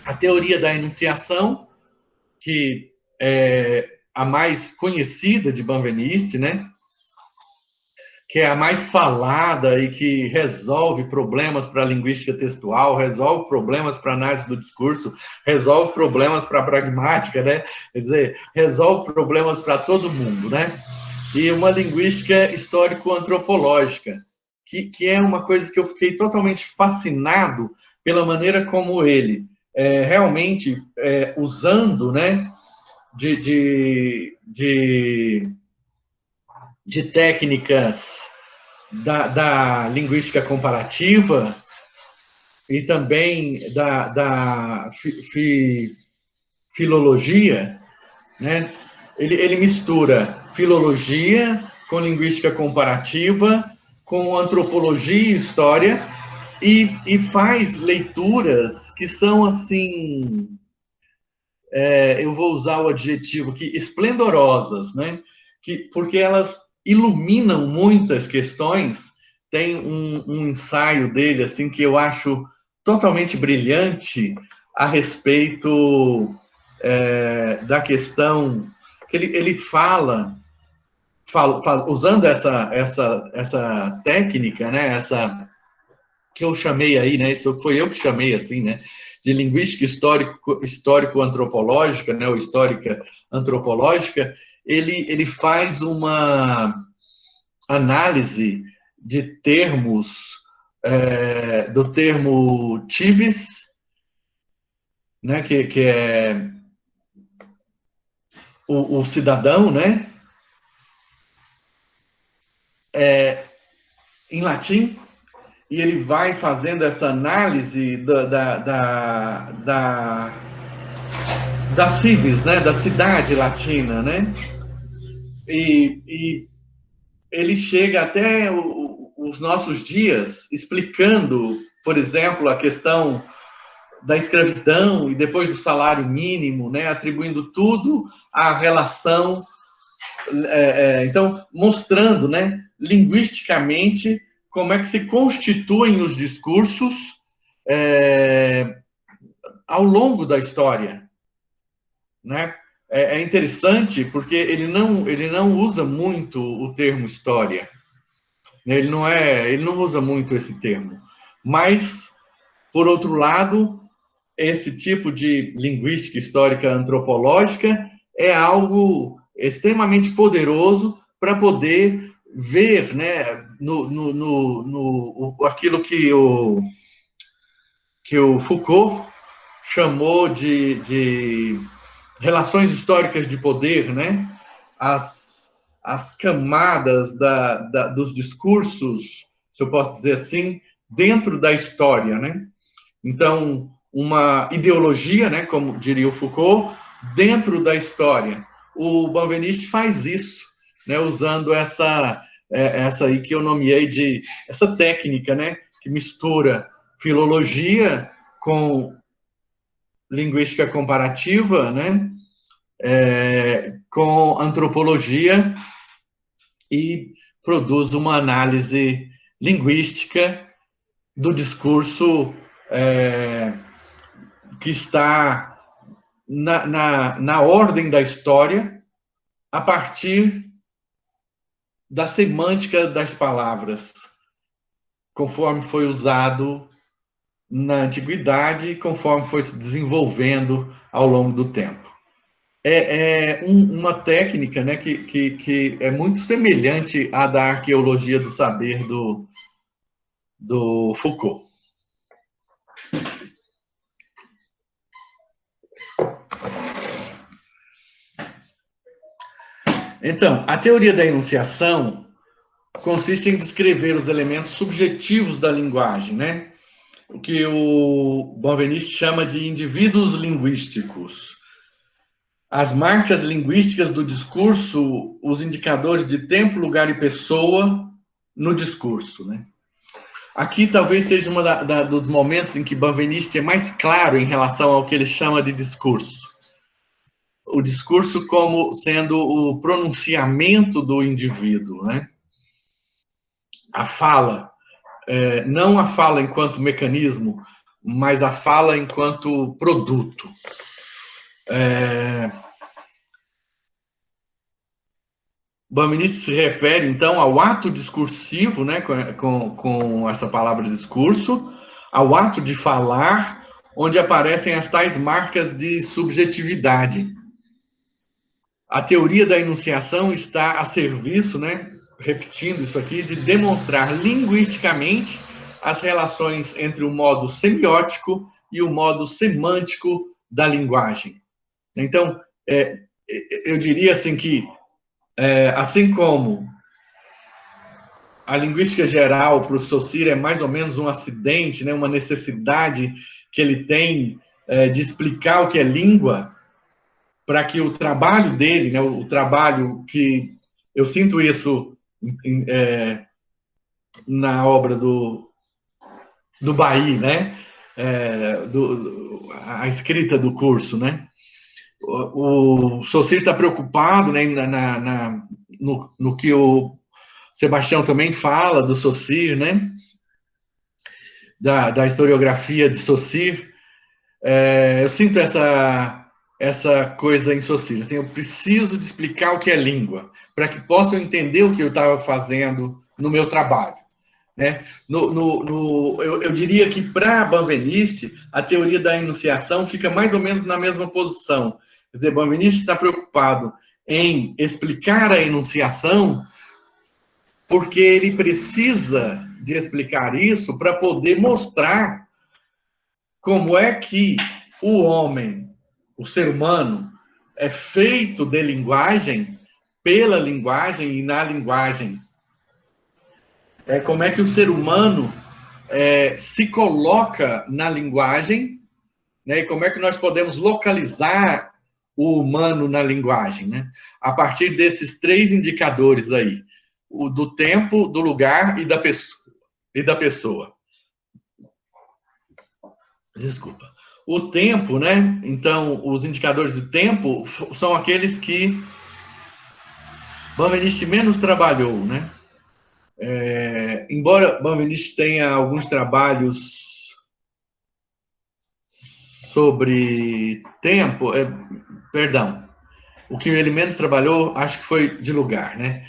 a teoria da enunciação, que é a mais conhecida de Benveniste, né? Que é a mais falada e que resolve problemas para a linguística textual, resolve problemas para a análise do discurso, resolve problemas para a pragmática, né? Quer dizer, resolve problemas para todo mundo, né? E uma linguística histórico-antropológica, que é uma coisa que eu fiquei totalmente fascinado pela maneira como ele realmente usando, né, de técnicas da linguística comparativa e também da filologia, né? Ele mistura filologia com linguística comparativa, com antropologia e história, e faz leituras que são, assim, eu vou usar o adjetivo aqui, esplendorosas, né? Porque elas iluminam muitas questões. Tem um ensaio dele, assim, que eu acho totalmente brilhante a respeito da questão que ele fala usando essa técnica, né? Essa que eu chamei aí, né? Isso foi eu que chamei assim, né? De linguística histórico-antropológica, né? Ou histórica antropológica. Ele faz uma análise de termos do termo civis, né? Que é o cidadão, né? Em latim, e ele vai fazendo essa análise da civis, né, da cidade latina, né, e ele chega até os nossos dias explicando, por exemplo, a questão da escravidão e depois do salário mínimo, né, atribuindo tudo à relação, então mostrando, né, linguisticamente como é que se constituem os discursos ao longo da história, né? É interessante porque ele não usa muito o termo história, né? Ele não usa muito esse termo, mas por outro lado, esse tipo de linguística histórica antropológica é algo extremamente poderoso para poder ver, né, aquilo que o Foucault chamou de relações históricas de poder, né? As camadas dos discursos, se eu posso dizer assim, dentro da história, né? Então, uma ideologia, né, como diria o Foucault, dentro da história. O Benveniste faz isso, né, usando essa aí que eu nomeei de essa técnica, né, que mistura filologia com linguística comparativa, né, com antropologia e produz uma análise linguística do discurso que está na ordem da história a partir da semântica das palavras, conforme foi usado na antiguidade e conforme foi se desenvolvendo ao longo do tempo. Uma técnica, né, que é muito semelhante à da arqueologia do saber do Foucault. Então, a teoria da enunciação consiste em descrever os elementos subjetivos da linguagem, né? O que o Benveniste chama de indivíduos linguísticos. As marcas linguísticas do discurso, os indicadores de tempo, lugar e pessoa no discurso, né? Aqui talvez seja dos momentos em que Benveniste é mais claro em relação ao que ele chama de discurso. O discurso como sendo o pronunciamento do indivíduo, né? A fala, não a fala enquanto mecanismo, mas a fala enquanto produto. Baministi se refere, então, ao ato discursivo, né, com essa palavra discurso, ao ato de falar, onde aparecem as tais marcas de subjetividade. A teoria da enunciação está a serviço, né, repetindo isso aqui, de demonstrar linguisticamente as relações entre o modo semiótico e o modo semântico da linguagem. Então, eu diria assim que, assim como a linguística geral para o Saussure é mais ou menos um acidente, né, uma necessidade que ele tem de explicar o que é língua, para que o trabalho dele, né, o trabalho que eu sinto isso na obra do Bailly, né, a escrita do curso, né, o Saussure está preocupado, né, no que o Sebastião também fala do Saussure, né, da historiografia de Saussure. Eu sinto essa coisa em Saussure, assim, eu preciso de explicar o que é língua, para que possam entender o que eu estava fazendo no meu trabalho. Né? Eu diria que, para Benveniste, a teoria da enunciação fica mais ou menos na mesma posição. Quer dizer, Benveniste está preocupado em explicar a enunciação porque ele precisa de explicar isso para poder mostrar como é que o homem, o ser humano, é feito de linguagem, pela linguagem e na linguagem. Como é que o ser humano se coloca na linguagem, né? E como é que nós podemos localizar o humano na linguagem, né? A partir desses 3 indicadores aí, o do tempo, do lugar e da pessoa. Desculpa. O tempo, né? Então, os indicadores de tempo são aqueles que Benveniste menos trabalhou, né? Embora Benveniste tenha alguns trabalhos sobre tempo, perdão, o que ele menos trabalhou, acho que foi de lugar, né?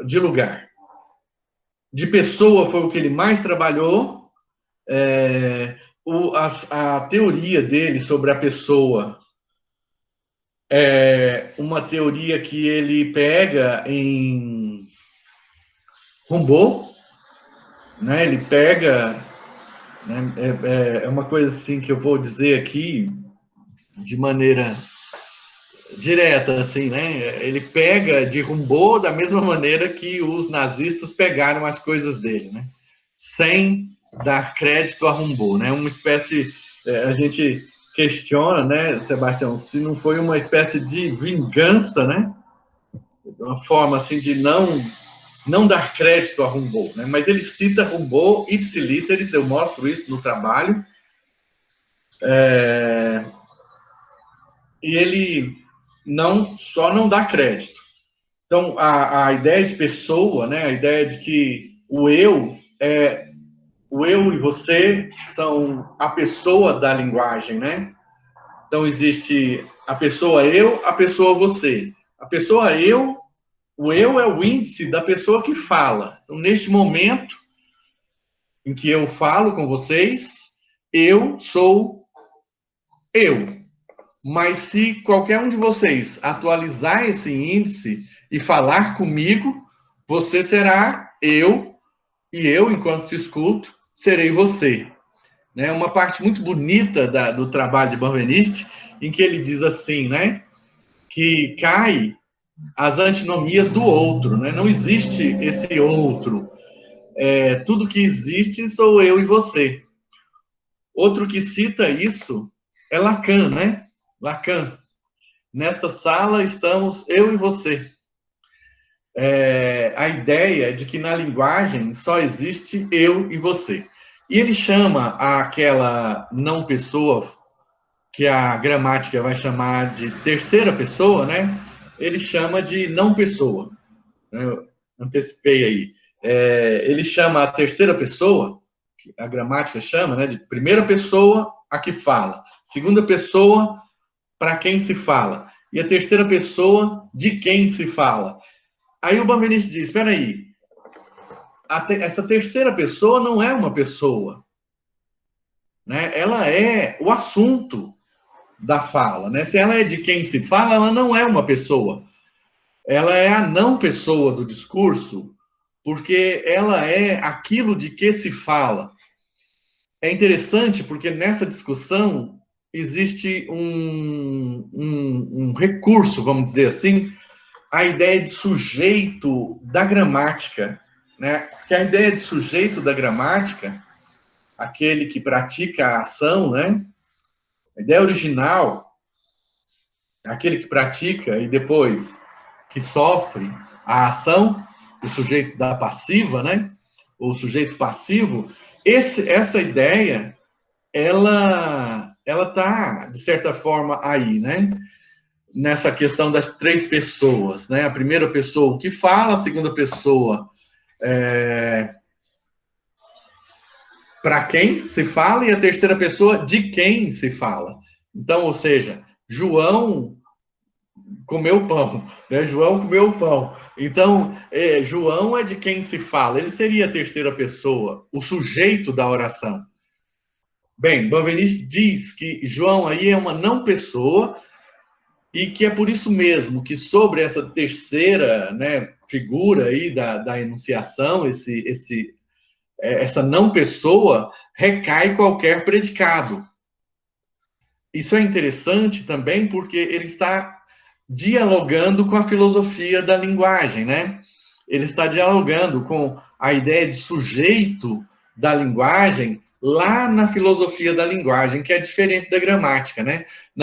De lugar. De pessoa foi o que ele mais trabalhou. A teoria dele sobre a pessoa é uma teoria que ele pega em Rimbaud, né? Ele pega, né? É uma coisa assim que eu vou dizer aqui de maneira direta, assim, né? Ele pega de Rimbaud da mesma maneira que os nazistas pegaram as coisas dele, né? Sem dar crédito a Rimbaud, né? Uma espécie, a gente questiona, né, Sebastião, se não foi uma espécie de vingança, né? Uma forma assim de não dar crédito a Rimbaud, né? Mas ele cita Rimbaud ipsiliteris, eu mostro isso no trabalho, e ele só não dá crédito. Então, a ideia de pessoa, né? A ideia de que o eu e você são a pessoa da linguagem, né? Então, existe a pessoa eu, a pessoa você. A pessoa eu, o eu é o índice da pessoa que fala. Então, neste momento em que eu falo com vocês, eu sou eu. Mas se qualquer um de vocês atualizar esse índice e falar comigo, você será eu, e eu, enquanto te escuto, serei você. Né? Uma parte muito bonita do trabalho de Benveniste, em que ele diz assim, né? Que cai as antinomias do outro, né? Não existe esse outro. Tudo que existe sou eu e você. Outro que cita isso é Lacan, né? Lacan. Nesta sala estamos eu e você. A ideia de que na linguagem só existe eu e você. E ele chama aquela não pessoa, que a gramática vai chamar de terceira pessoa, né? Ele chama de não pessoa. Eu antecipei aí. Ele chama a terceira pessoa, a gramática chama, né, de primeira pessoa, a que fala. Segunda pessoa, para quem se fala. E a terceira pessoa, de quem se fala. Aí o Benveniste diz, espera aí, essa terceira pessoa não é uma pessoa, né? Ela é o assunto da fala, né? Se ela é de quem se fala, ela não é uma pessoa. Ela é a não pessoa do discurso, porque ela é aquilo de que se fala. É interessante porque nessa discussão existe um recurso, vamos dizer assim, a ideia de sujeito da gramática, né? Que a ideia de sujeito da gramática, aquele que pratica a ação, né? A ideia original, aquele que pratica e depois que sofre a ação, o sujeito da passiva, né? O sujeito passivo, essa ideia, ela tá, de certa forma, aí, né? Nessa questão das três pessoas, né? A primeira pessoa que fala, a segunda pessoa para quem se fala e a terceira pessoa de quem se fala. Então, ou seja, João comeu pão, né? João comeu pão. Então, João é de quem se fala. Ele seria a terceira pessoa, o sujeito da oração. Bem, Benveniste diz que João aí é uma não pessoa e que é por isso mesmo que sobre essa terceira, né, figura aí da enunciação, essa não pessoa, recai qualquer predicado. Isso é interessante também porque ele está dialogando com a filosofia da linguagem, né? Ele está dialogando com a ideia de sujeito da linguagem lá na filosofia da linguagem, que é diferente da gramática, né?